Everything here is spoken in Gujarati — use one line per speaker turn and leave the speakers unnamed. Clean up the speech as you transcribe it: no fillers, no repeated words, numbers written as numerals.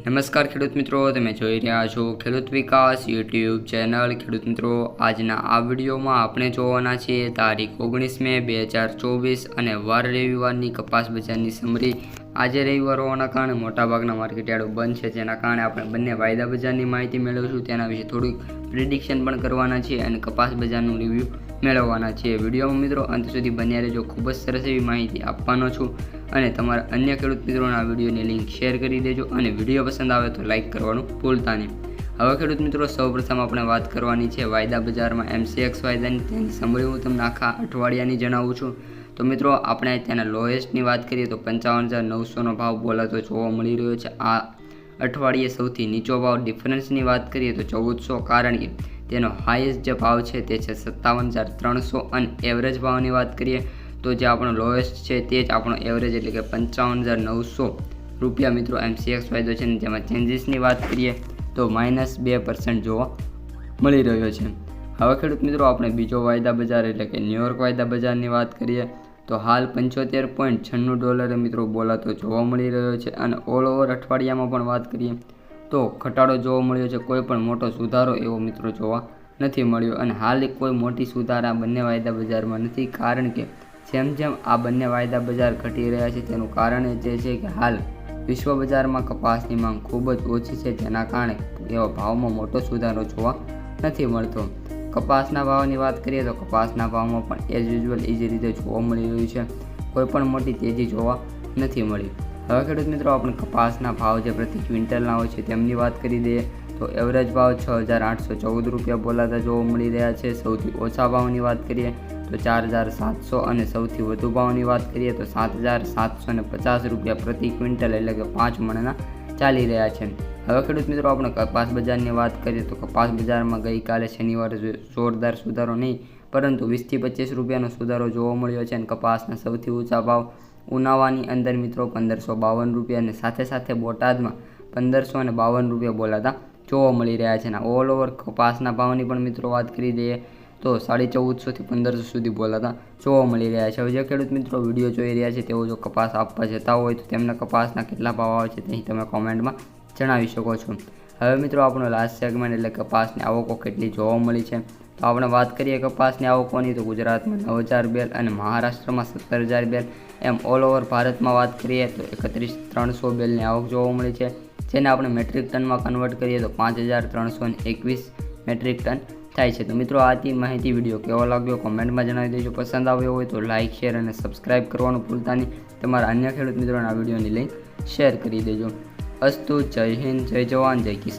નમસ્કાર ખેડૂત મિત્રો, તમે જોઈ રહ્યા છો ખેડૂત વિકાસ યુટ્યુબ ચેનલ। ખેડૂત મિત્રો, આજના આ વિડીયોમાં આપણે જોવાના છીએ તારીખ 19 મે 2024 અને વાર રવિવારની કપાસ બજારની સમરી। આજે રવિવાર હોવાના કારણે મોટાભાગના માર્કેટયાર્ડો બંધ છે, જેના કારણે આપણે બંને વાયદા બજારની માહિતી મેળવીશું, તેના વિશે થોડીક પ્રિડિક્શન પણ કરવાના છીએ અને કપાસ બજારનું રિવ્યૂ મેળવવાના છીએ। વિડીયોમાં મિત્રો અંત સુધી બન્યા રહેજો, ખૂબ જ સરસ એવી માહિતી આપવાનો છું અને તમારા અન્ય ખેડૂત મિત્રોને આ વિડીયોની લિંક શેર કરી દેજો અને વિડીયો પસંદ આવે તો લાઇક કરવાનું ભૂલતા નહીં। હવે ખેડૂત મિત્રો, સૌપ્રથમ આપણે વાત કરવાની છે વાયદા બજારમાં MCX વાયદાની, તેની સમરી હું તમને આખા અઠવાડિયાની જણાવું છું। તો મિત્રો, આપણે ત્યાંના લોએસ્ટની વાત કરીએ તો 55,900નો ભાવ બોલાતો જોવા મળી રહ્યો છે। આ અઠવાડિયે સૌથી નીચો ભાવ ડિફરન્સની વાત કરીએ તો 1400, કારણ કે તેનો હાઈએસ્ટ જે ભાવ છે તે છે 57,300 અને એવરેજ ભાવની વાત કરીએ તો જે આપણો લોએસ્ટ છે તે જ આપણો એવરેજ એટલે કે 55,900 રૂપિયા મિત્રો MCX વાયદો છે। જેમાં ચેન્જીસની વાત કરીએ તો -2% જોવા મળી રહ્યો છે। હવે ખેડૂત મિત્રો, આપણે બીજો વાયદા બજાર એટલે કે ન્યુયોર્ક વાયદા બજારની વાત કરીએ તો હાલ $75.96 મિત્રો બોલાતો જોવા મળી રહ્યો છે અને ઓલ ઓવર અઠવાડિયામાં પણ વાત કરીએ તો ઘટાડો જોવા મળ્યો છે, કોઈ પણ મોટો સુધારો એવો મિત્રો જોવા નથી મળ્યો અને હાલ કોઈ મોટી સુધારા બંને વાયદા બજારમાં નથી, કારણ કે જેમ જેમ આ બંને વાયદા બજાર ઘટી રહ્યા છે તેનું કારણ એ છે કે હાલ વિશ્વ બજારમાં કપાસની માંગ ખૂબ જ ઓછી છે, જેના કારણે એવા ભાવમાં મોટો સુધારો જોવા નથી મળતો। કપાસના ભાવની વાત કરીએ તો કપાસના ભાવમાં પણ એઝ યુઝ્યુઅલ એ જ રીતે જોવા મળી રહ્યું છે, કોઈ પણ મોટી તેજી જોવા નથી મળી। હવે ખેડૂત મિત્રો, આપણે કપાસના ભાવ જે પ્રતિ ક્વિન્ટલના હોય છે તેમની વાત કરી દઈએ તો એવરેજ ભાવ 6,814 રૂપિયા બોલાતા જોવા મળી રહ્યા છે। સૌથી ઓછા ભાવની વાત કરીએ તો 4,700 અને સૌથી વધુ ભાવની વાત કરીએ તો 7,750 રૂપિયા પ્રતિ ક્વિન્ટલ એટલે કે 5 મણના ચાલી રહ્યા છે। હવે ખેડૂત મિત્રો, આપણે કપાસ બજારની વાત કરીએ તો કપાસ બજારમાં ગઈકાલે શનિવારે જોરદાર સુધારો નહીં પરંતુ 20 થી 25 રૂપિયાનો સુધારો જોવા મળ્યો છે અને કપાસના સૌથી ઊંચા ભાવ ઉનાવાની અંદર મિત્રો 1,552 રૂપિયા અને સાથે સાથે બોટાદમાં 1,552 રૂપિયા બોલાતા જોવા મળી રહ્યા છે। અને ઓલ ઓવર કપાસના ભાવની પણ મિત્રો વાત કરી દઈએ તો 1450 થી 1,500 સુધી બોલાતા જોવા મળી રહ્યા છે। હવે જે ખેડૂત મિત્રો વિડીયો જોઈ રહ્યા છે તેઓ જો કપાસ આપવા જતા હોય તો તેમના કપાસના કેટલા ભાવ આવે છે તે તમે કોમેન્ટમાં જણાવી શકો છો। હવે મિત્રો, આપણો લાસ્ટ સેગમેન્ટ એટલે કપાસની આવકો કેટલી જોવા મળી છે તો આપણે વાત કરીએ કપાસની આવકોની તો ગુજરાતમાં 9,000 બેલ અને મહારાષ્ટ્રમાં 17,000 બેલ, એમ ઓલ ઓવર ભારતમાં વાત કરીએ તો 31,300 બેલની આવક જોવા મળી છે, જેને આપણે મેટ્રિક ટનમાં કન્વર્ટ કરીએ તો 5,321 મેટ્રિક ટન થાય છે। તો મિત્રો, આથી માહિતી વિડીયો કેવો લાગ્યો કોમેન્ટમાં જણાવી દેજો, પસંદ આવ્યો હોય તો લાઇક શેર અને સબસ્ક્રાઇબ કરવાનું ભૂલતા નહીં, તમારા અન્ય ખેડૂત મિત્રોને આ વિડીયોની લિંક શેર કરી દેજો। અસ્તુ, જય હિન્દ, જય જવાન, જય કિસાન।